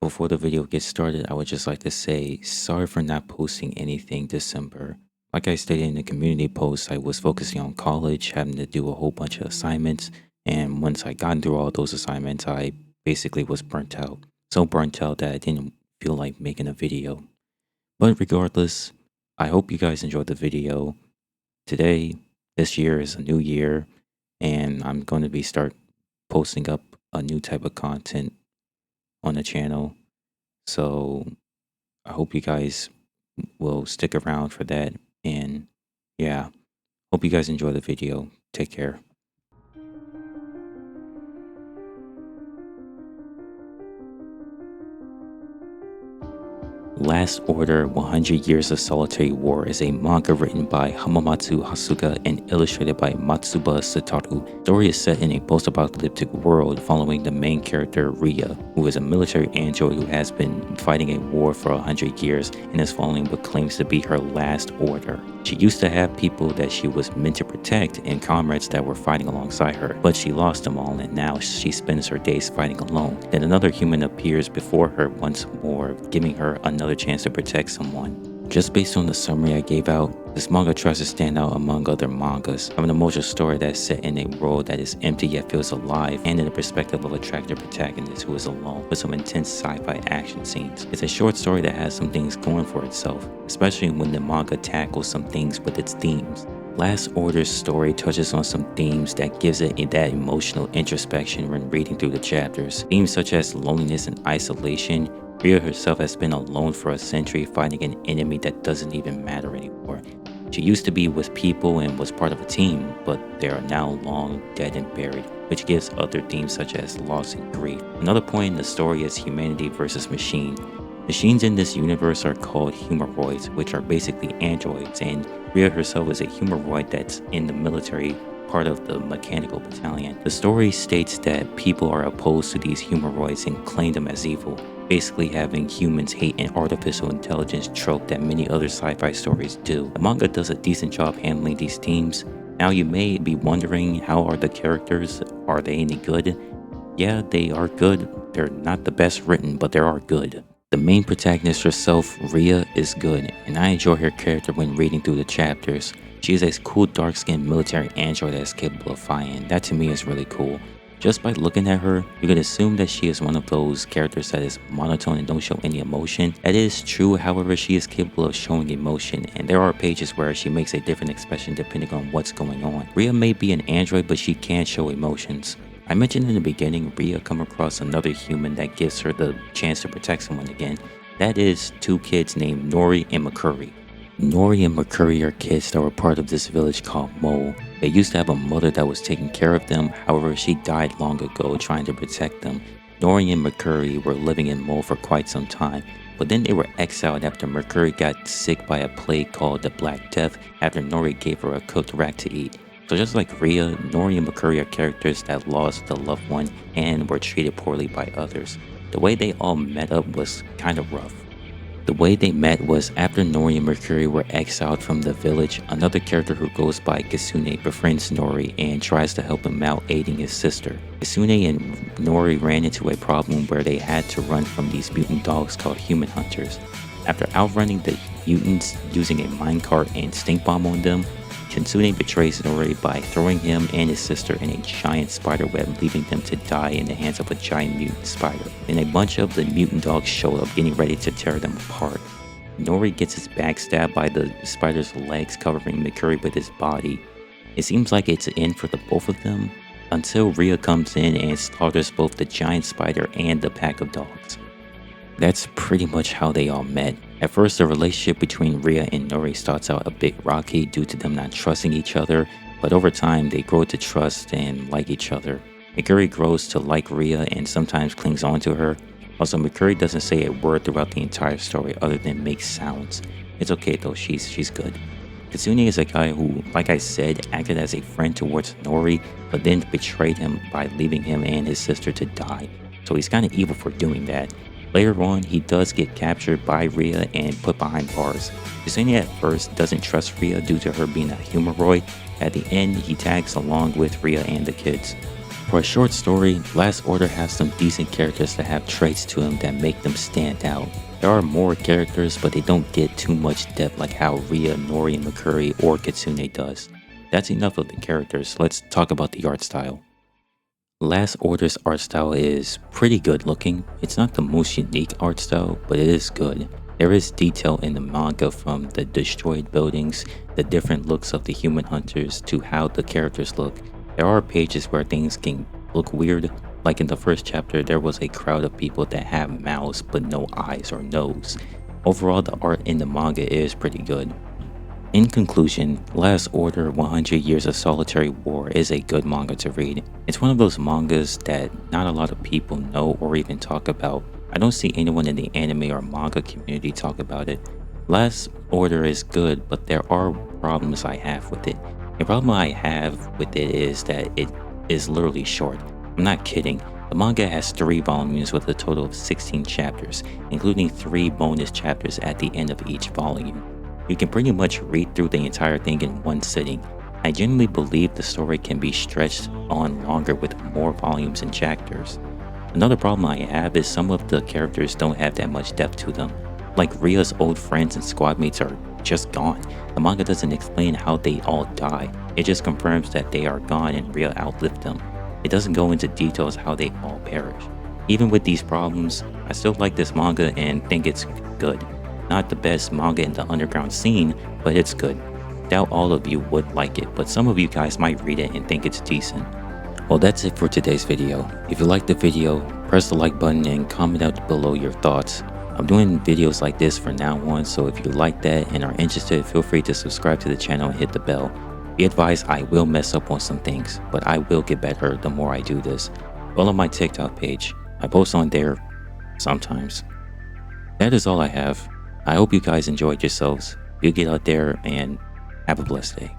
Before the video gets started, I would just like to say sorry for not posting anything December. Like I stated in the community post, I was focusing on college, having to do a whole bunch of assignments, and once I got through all those assignments, I basically was burnt out. So burnt out that I didn't feel like making a video. But regardless, I hope you guys enjoyed the video. Today, this year is a new year, and I'm going to be start posting up a new type of content on the channel. So I hope you guys will stick around for that. And yeah, hope you guys enjoy the video. Take care. Last Order 100 Years of Solitary War is a manga written by Hamamatsu Hasuga and illustrated by Matsuba Satoru. The story is set in a post-apocalyptic world following the main character Ria, who is a military android who has been fighting a war for 100 years and is following what claims to be her last order. She used to have people that she was meant to protect and comrades that were fighting alongside her, but she lost them all and now she spends her days fighting alone. Then another human appears before her once more, giving her another chance to protect someone. Just based on the summary I gave out, this manga tries to stand out among other mangas of an emotional story that is set in a world that is empty yet feels alive, and in the perspective of a attractive protagonist who is alone, with some intense sci-fi action scenes. It's a short story that has some things going for itself, especially when the manga tackles some things with its themes. Last Order's story touches on some themes that gives it that emotional introspection when reading through the chapters. Themes such as loneliness and isolation. Ria herself has been alone for a century fighting an enemy that doesn't even matter anymore. She used to be with people and was part of a team, but they are now long dead and buried, which gives other themes such as loss and grief. Another point in the story is humanity versus machine. Machines in this universe are called humanoids, which are basically androids, and Ria herself is a humanoid that's in the military, part of the mechanical battalion. The story states that people are opposed to these humanoids and claim them as evil, basically having humans hate an artificial intelligence trope that many other sci-fi stories do. The manga does a decent job handling these themes. Now you may be wondering, how are the characters? Are they any good? Yeah, they are good. They're not the best written, but they are good. The main protagonist herself, Ria, is good, and I enjoy her character when reading through the chapters. She is a cool dark-skinned military android that is capable of fighting. That to me is really cool. Just by looking at her, you can assume that she is one of those characters that is monotone and don't show any emotion. That is true, however, she is capable of showing emotion, and there are pages where she makes a different expression depending on what's going on. Ria may be an android, but she can show emotions. I mentioned in the beginning, Ria come across another human that gives her the chance to protect someone again. That is two kids named Nori and Makuri. Nori and Makuri are kids that were part of this village called Mole. They used to have a mother that was taking care of them, however she died long ago trying to protect them. Nori and Makuri were living in Mole for quite some time, but then they were exiled after Makuri got sick by a plague called the Black Death after Nori gave her a cooked rat to eat. So just like Ria, Nori and Makuri are characters that lost a loved one and were treated poorly by others. The way they all met up was kind of rough. The way they met was after Nori and Makuri were exiled from the village, another character who goes by Kisune befriends Nori and tries to help him out aiding his sister. Kisune and Nori ran into a problem where they had to run from these mutant dogs called human hunters. After outrunning the mutants using a minecart and stink bomb on them, Kitsune betrays Nori by throwing him and his sister in a giant spider web, leaving them to die in the hands of a giant mutant spider. Then a bunch of the mutant dogs show up, getting ready to tear them apart. Nori gets his back stabbed by the spider's legs, covering Mikuri with his body. It seems like it's an end for the both of them, until Ria comes in and slaughters both the giant spider and the pack of dogs. That's pretty much how they all met. At first, the relationship between Ria and Nori starts out a bit rocky due to them not trusting each other, but over time they grow to trust and like each other. Mikuri grows to like Ria and sometimes clings on to her. Also, Mikuri doesn't say a word throughout the entire story other than make sounds. It's okay though, she's good. Kitsune is a guy who, like I said, acted as a friend towards Nori, but then betrayed him by leaving him and his sister to die. So he's kinda evil for doing that. Later on, he does get captured by Ria and put behind bars. Kitsune at first doesn't trust Ria due to her being a humanoid. At the end, he tags along with Ria and the kids. For a short story, Last Order has some decent characters that have traits to them that make them stand out. There are more characters, but they don't get too much depth like how Ria, Nori, Makuri, or Kitsune does. That's enough of the characters, let's talk about the art style. Last Order's art style is pretty good looking. It's not the most unique art style, but it is good. There is detail in the manga, from the destroyed buildings, the different looks of the human hunters, to how the characters look. There are pages where things can look weird, like in the first chapter there was a crowd of people that have mouths but no eyes or nose. Overall, the art in the manga is pretty good. In conclusion, Last Order 100 Years of Solitary War is a good manga to read. It's one of those mangas that not a lot of people know or even talk about. I don't see anyone in the anime or manga community talk about it. Last Order is good, but there are problems I have with it. The problem I have with it is that it is literally short. I'm not kidding. The manga has 3 volumes with a total of 16 chapters, including 3 bonus chapters at the end of each volume. You can pretty much read through the entire thing in one sitting. I genuinely believe the story can be stretched on longer with more volumes and chapters. Another problem I have is some of the characters don't have that much depth to them. Like Ria's old friends and squad mates are just gone. The manga doesn't explain how they all die. It just confirms that they are gone and Ria outlived them. It doesn't go into details how they all perish. Even with these problems, I still like this manga and think it's good. Not the best manga in the underground scene, but it's good. Doubt all of you would like it, but some of you guys might read it and think it's decent. Well, that's it for today's video. If you liked the video, press the like button and comment out below your thoughts. I'm doing videos like this from now on, so if you like that and are interested, feel free to subscribe to the channel and hit the bell. Be advised, I will mess up on some things, but I will get better the more I do this. Follow my TikTok page. I post on there sometimes. That is all I have. I hope you guys enjoyed yourselves. You get out there and have a blessed day.